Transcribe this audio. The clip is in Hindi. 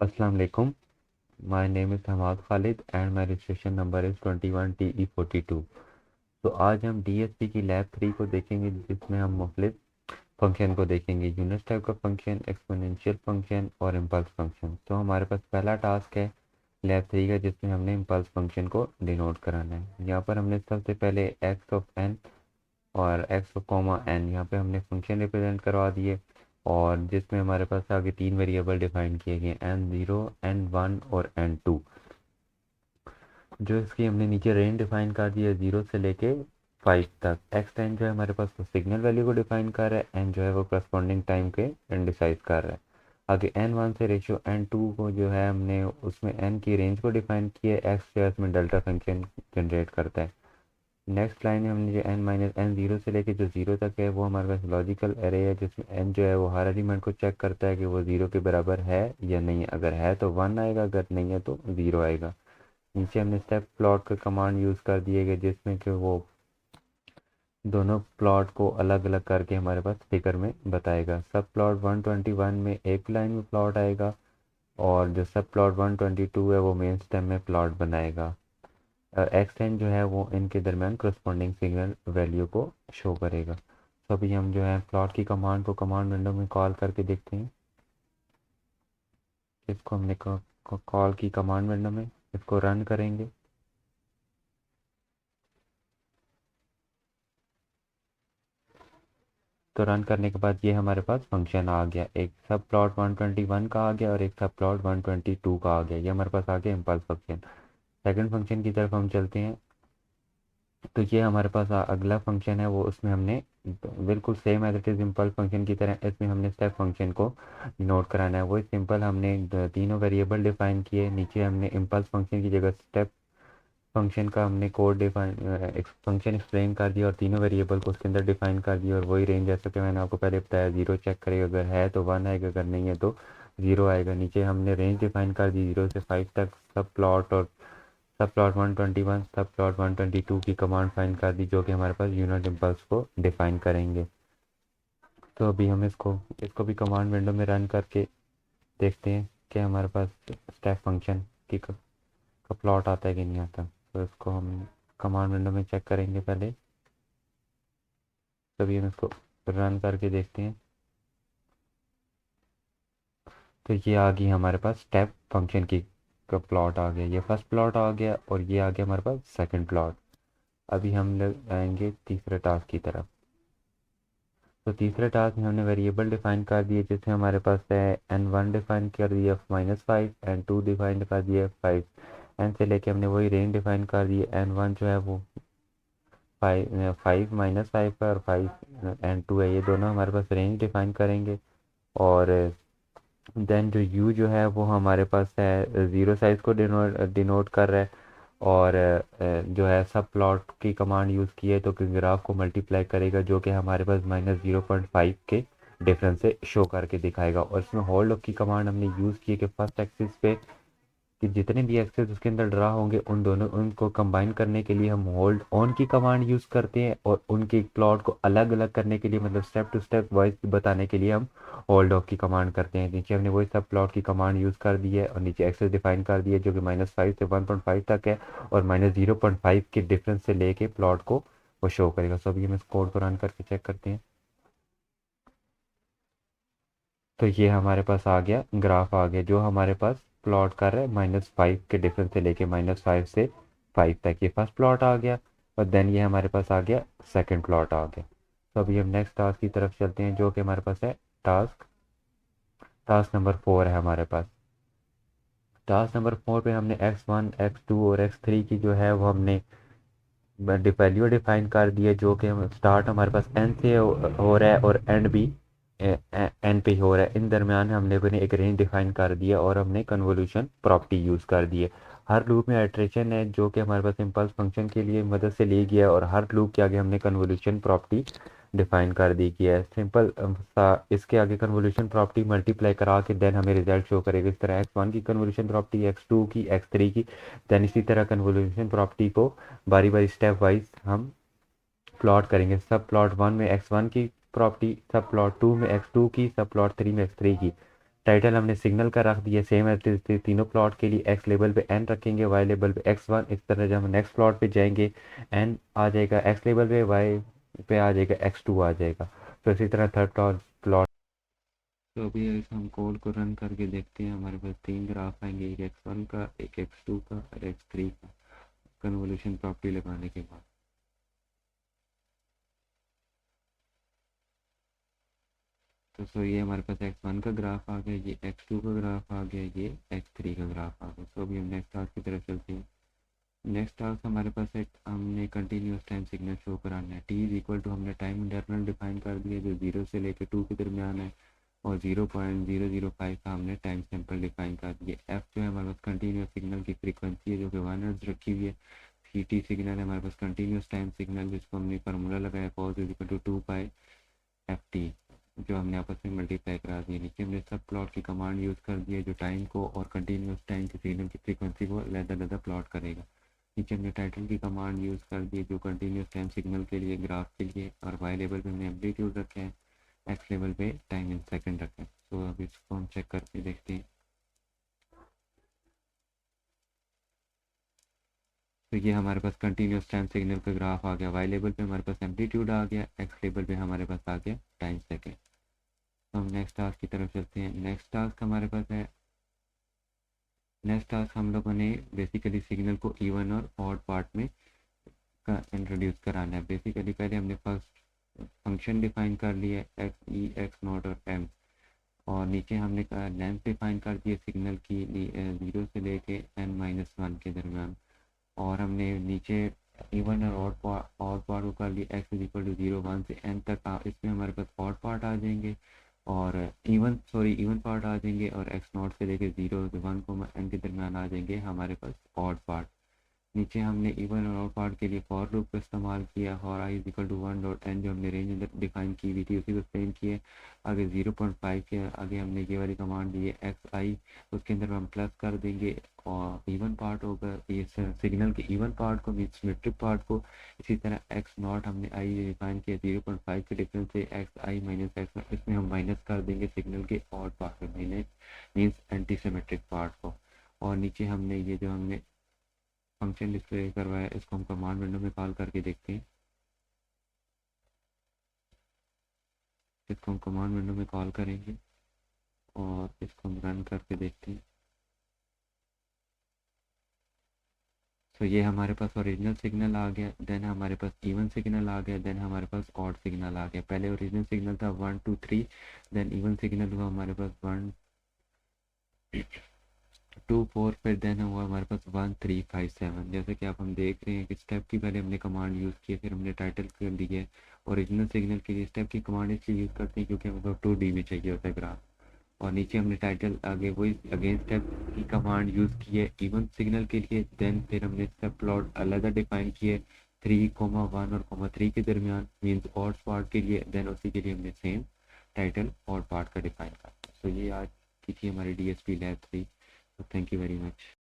Assalamu alaikum. My name is Hamad Khalid and my registration number is 21TE42। तो आज हम DSP की लैब 3 को देखेंगे जिसमें हम मुख्तलिफ फंक्शन को देखेंगे, यूनिट टाइप का फंक्शन, एक्सपोनेंशियल फंक्शन और इम्पल्स फंक्शन। तो हमारे पास पहला टास्क है लैब 3 का जिसमें हमने इम्पल्स फंक्शन को डिनोट कराना है। यहाँ पर हमने सबसे पहले एक्स ऑफ एन और एक्स कॉमा एन यहाँ पे हमने फंक्शन रिप्रेजेंट करवा दिए, और जिसमें हमारे पास आगे 3 वेरिएबल डिफाइन किए गए, n0, n1 और n2। जो इसकी हमने नीचे रेंज डिफाइन कर दी है 0 से लेके 5 तक। एक्स टाइम जो है हमारे पास तो सिग्नल वैल्यू को डिफाइन कर रहा है, एन जो है वो करस्पॉन्डिंग टाइम के इंडिसाइज कर रहा है। आगे n1 से रेशियो n2 को जो है हमने उसमें n की रेंज को डिफाइन किया है, एक्स जो है उसमें डेल्टा फंक्शन जनरेट करता है। नेक्स्ट लाइन में हमने जो n माइनस एन जीरो से लेके जो जीरो तक है वो हमारे पास लॉजिकल एरे है, जिसमें n जो है वो हर एलिमेंट को चेक करता है कि वो जीरो के बराबर है या नहीं। अगर है तो वन आएगा, अगर नहीं है तो जीरो आएगा। नीचे हमने स्टेप प्लॉट का कमांड यूज़ कर दिए गए जिसमें कि वो दोनों प्लॉट को अलग अलग करके हमारे पास फिगर में बताएगा। सब प्लॉट 121 में एक लाइन में प्लॉट आएगा, और जो सब प्लॉट 122 है वो मेन स्टेम में प्लॉट बनाएगा। एक्सटेंड जो है वो इनके दरमियान करस्पॉन्डिंग सिग्नल वैल्यू को शो करेगा। तो अभी हम जो है प्लॉट की कमांड को कमांड विंडो में कॉल करके देखते हैं। इसको हमने कॉल की कमांड विंडो में, इसको रन करेंगे। तो रन करने के बाद ये हमारे पास फंक्शन आ गया, एक सब प्लॉट 121 का आ गया और एक सब प्लॉट 122 का आ गया। ये हमारे पास आ गया इम्पल्स फंक्शन। सेकंड फंक्शन की तरफ हम चलते हैं। तो ये हमारे पास अगला फंक्शन है, वो उसमें हमने बिल्कुल same as it is impulse function की तरह इसमें हमने स्टेप फंक्शन को नोट कराना है। वो सिंपल हमने तीनों वेरिएबल डिफाइन किए, नीचे हमने इम्पल्स फंक्शन की जगह स्टेप फंक्शन का हमने कोड डिफाइन फंक्शन एक्सप्लेन कर दिया और तीनों वेरिएबल को उसके अंदर डिफाइन कर दिया। और वही रेंज जैसे कि मैंने आपको पहले बताया, जीरो चेक करेगा, अगर है तो वन आएगा, अगर नहीं है तो जीरो आएगा। नीचे हमने रेंज डिफाइन कर दी 0 से 5 तक। सब प्लॉट और सब प्लॉट 121 सब प्लॉट 122 की कमांड फाइन कर दी, जो कि हमारे पास यूनिट इम्पल्स को डिफाइन करेंगे। तो अभी हम इसको इसको भी कमांड विंडो में रन करके देखते हैं कि हमारे पास स्टेप फंक्शन की का प्लॉट आता है कि नहीं आता। तो इसको हम कमांड विंडो में चेक करेंगे पहले, तभी हम इसको रन करके देखते हैं। तो ये आ गई हमारे पास स्टेप फंक्शन की का प्लॉट आ गया, ये फर्स्ट प्लॉट आ गया और ये आ गया हमारे पास सेकंड प्लॉट। अभी हम लोग आएंगे तीसरे टास्क की तरफ। तो तीसरे टास्क में हमने वेरिएबल डिफाइन कर दिए, जैसे हमारे पास है n1 डिफाइन कर दिया -5, n2 डिफाइन कर दिया 5, n से लेके हमने वही रेंज डिफाइन कर दी। n1 जो है वो 5 -5 है और 5 n2 है, ये दोनों हमारे पास रेंज डिफाइन करेंगे। और देन जो u जो है वो हमारे पास है ज़ीरो साइज को डिनोट कर रहा है। और जो है सब प्लॉट की कमांड यूज़ की है तो कि ग्राफ को मल्टीप्लाई करेगा, जो कि हमारे पास -0.5 के डिफरेंस से शो करके दिखाएगा। और इसमें होल्ड ऑफ की कमांड हमने यूज़ की है कि फर्स्ट एक्सिस पे कि जितने भी एक्सेस उसके अंदर ड्रा होंगे उन दोनों उनको कंबाइन करने के लिए हम होल्ड ऑन की कमांड यूज़ करते हैं, और उनके प्लॉट को अलग अलग करने के लिए, मतलब स्टेप टू स्टेप वाइज बताने के लिए हम होल्ड ऑफ की कमांड करते हैं। नीचे हमने वही सब प्लॉट की कमांड यूज़ कर दी है और नीचे एक्सेस डिफाइन कर दिया जो कि -5 से 1.5 तक है, और -0.5 के डिफरेंस से लेके प्लॉट को वो शो करेगा। सो अभी हम इस कोड को रन करके चेक करते हैं। तो ये हमारे पास आ गया, ग्राफ आ गया जो हमारे पास प्लॉट कर रहा है -5 के डिफरेंस से लेके -5 से 5 तक। ये फर्स्ट प्लॉट आ गया, और देन ये हमारे पास आ गया सेकंड प्लॉट आ गया। तो अभी हम नेक्स्ट टास्क की तरफ चलते हैं, जो कि हमारे पास है टास्क टास्क नंबर 4 है हमारे पास। टास्क नंबर 4 पे हमने x1 x2 और x3 की जो है वो हमने वैल्यू डिफाइन कर दी है, जो कि हम स्टार्ट हमारे पास n से हो रहा है और एंड भी एन पे हो रहा है। इन दरमियान हमने बने एक रेंज डिफाइन कर दिया और हमने कन्वोल्यूशन प्रॉपर्टी यूज़ कर दी है। हर लूप में आइट्रेशन है जो कि हमारे पास इम्पल्स फंक्शन के लिए मदद से ली गया है, और हर लूप के आगे हमने कन्वोल्यूशन प्रॉपर्टी डिफाइन कर दी गई है। सिंपल सा इसके आगे कन्वोल्यूशन प्रॉपर्टी मल्टीप्लाई करा के देन हमें रिजल्ट शो करेगा। इस तरह x1 की कन्वोल्यूशन प्रॉपर्टी, x2 की, x3 की, देन इसी तरह कन्वोल्यूशन प्रॉपर्टी को बारी बारी स्टेप वाइज हम प्लॉट करेंगे। सब प्लॉट 1 में x1 की प्रॉपर्टी, सब प्लॉट 2 में x2 की, सब प्लॉट 3 में x3 की। टाइटल हमने सिग्नल का रख दिया सेम एज तीनों प्लॉट के लिए। एक्स लेबल पे एन रखेंगे, वाई लेबल पे x1। इस तरह जब हम नेक्स्ट प्लॉट पे जाएंगे एन आ जाएगा एक्स लेबल पे, वाई पे आ जाएगा x2 आ जाएगा। तो इसी तरह थर्ड प्लॉट। तो अभी इस हम कोड को रन करके देखते हैं, हमारे पास तीन ग्राफ आएंगे, एक x1 का, एक x2 का और x3 का, कन्वोल्यूशन प्रॉपर्टी लगाने के बाद। तो ये हमारे पास x1 का ग्राफ आ गया, ये x2 का ग्राफ आ गया, ये x3 का ग्राफ आ गया। तो अभी हम नेक्स्ट टास्क की तरफ चलते हैं। नेक्स्ट टास्क हमारे पास एक हमने कंटिन्यूस टाइम सिग्नल शो कराना है। टी इज इक्वल टू हमने टाइम इंटरवल डिफाइन कर दिया जो 0 से लेकर 2 के दरमियान है, और 0.005 का हमने टाइम सैंपल डिफाइन कर दिया। एफ जो है हमारे पास कंटिन्यूस सिग्नल की फ्रीक्वेंसी है जो कि 1 हर्ट्ज रखी हुई है। सी टी सिग्नल है हमारे पास कंटिन्यूस टाइम सिग्नल, जिसको हमने फार्मूला लगाया cos is equal to 2 pi f t, जो हमने आपस में मल्टीप्लाई करा दिया। नीचे हमने सब प्लॉट की कमांड यूज़ कर दी है जो टाइम को और कंटिन्यूस टाइम के सिग्नल की फ्रीक्वेंसी को अलग-अलग प्लॉट करेगा। नीचे हमने टाइटल की कमांड यूज़ कर दी है जो कंटिन्यूस टाइम सिग्नल के लिए, ग्राफ के लिए, और वाई लेवल पे हमने एम्पलीट्यूड रखे हैं, एक्स लेवल पे टाइम इन सेकंड रखे हैं। तो अब इसको हम चेक करके देखते हैं। तो ये हमारे पास कंटिन्यूस टाइम सिग्नल का ग्राफ आ गया, वाई लेवल पे हमारे पास एम्पलीट्यूड आ गया, एक्स लेवल पे हमारे पास आ गया टाइम सेकेंड। तो हम नेक्स्ट टास्क की तरफ चलते हैं। नेक्स्ट टास्क हमारे पास है, नेक्स्ट टास्क हम लोगों ने बेसिकली सिग्नल को इवन और ऑड पार्ट में का इंट्रोड्यूस कराना है। बेसिकली पहले हमने फर्स्ट फंक्शन डिफाइन कर लिया एक्स ई एक्स नॉट और एम, और नीचे हमने लेंथ डिफाइन कर दिया सिग्नल की 0 से लेके n-1 के दरमियान, और हमने नीचे इवन और ऑड पार्ट को कर लिया एक्स इज इक्वल टू 0 1 से n तक। इसमें हमारे पास ऑड पार्ट आ जाएंगे और इवन पार्ट आ जाएंगे, और एक्स नॉट से लेकर 0 से 1 को n के दरमियान आ जाएंगे हमारे पास ऑड पार्ट। नीचे हमने इवन और ऑड पार्ट के लिए फॉर लूप का इस्तेमाल किया, for i is equal to 1 dot n जो हमने रेंज डिफाइन की हुई थी उसी को सेम किए। आगे 0.5 के आगे हमने ये वाली कमांड दी है एक्स आई, उसके अंदर हम प्लस कर देंगे और इवन पार्ट होगा ये सिग्नल के इवन पार्ट को, सिमेट्रिक पार्ट को। इसी तरह एक्स नॉट हमने आई डिफाइन किया 0.5 के डिफरेंस से एक्स आई माइनस एक्स, इसमें हम माइनस कर देंगे सिग्नल के ऑड पार्ट में, मीन्स एंटी सिमेट्रिक पार्ट को। और नीचे हमने ये जो हमने फंक्शन डिस्प्ले करवाया इसको हम कमांड विंडो में कॉल करके देखते हैं। इसको हम कमांड विंडो में कॉल करेंगे और इसको हम रन करके देखते हैं। तो ये हमारे पास ओरिजिनल सिग्नल आ गया, देन हमारे पास इवन सिग्नल आ गया, देन हमारे पास ऑड सिग्नल आ गया। पहले ओरिजिनल सिग्नल था 1 2 3, देन इवन सिग्नल हुआ हमारे पास 1 2 4, फिर देन हुआ हमारे पास 1 3 5 7। जैसे कि आप हम देख रहे हैं कि स्टेप की पहले हमने कमांड यूज़ की, फिर हमने टाइटल कर दिया। ओरिजिनल सिग्नल के लिए स्टेप की कमांड इसलिए यूज़ करते हैं क्योंकि हमको 2 dB चाहिए होता है ग्राफ, और नीचे हमने टाइटल आगे वही अगेन स्टेप की कमांड यूज़ की है इवन सिग्नल के लिए। देन फिर हमने स्टेप प्लॉट अलग डिफाइन किए 3,1 और 3 के दरमियान, मीन्स ऑड पार्ट के लिए। देन उसी के लिए हमने सेम टाइटल ऑड पार्ट का डिफाइन किया। तो ये आज की थी हमारी DSP lab 3। So thank you very much.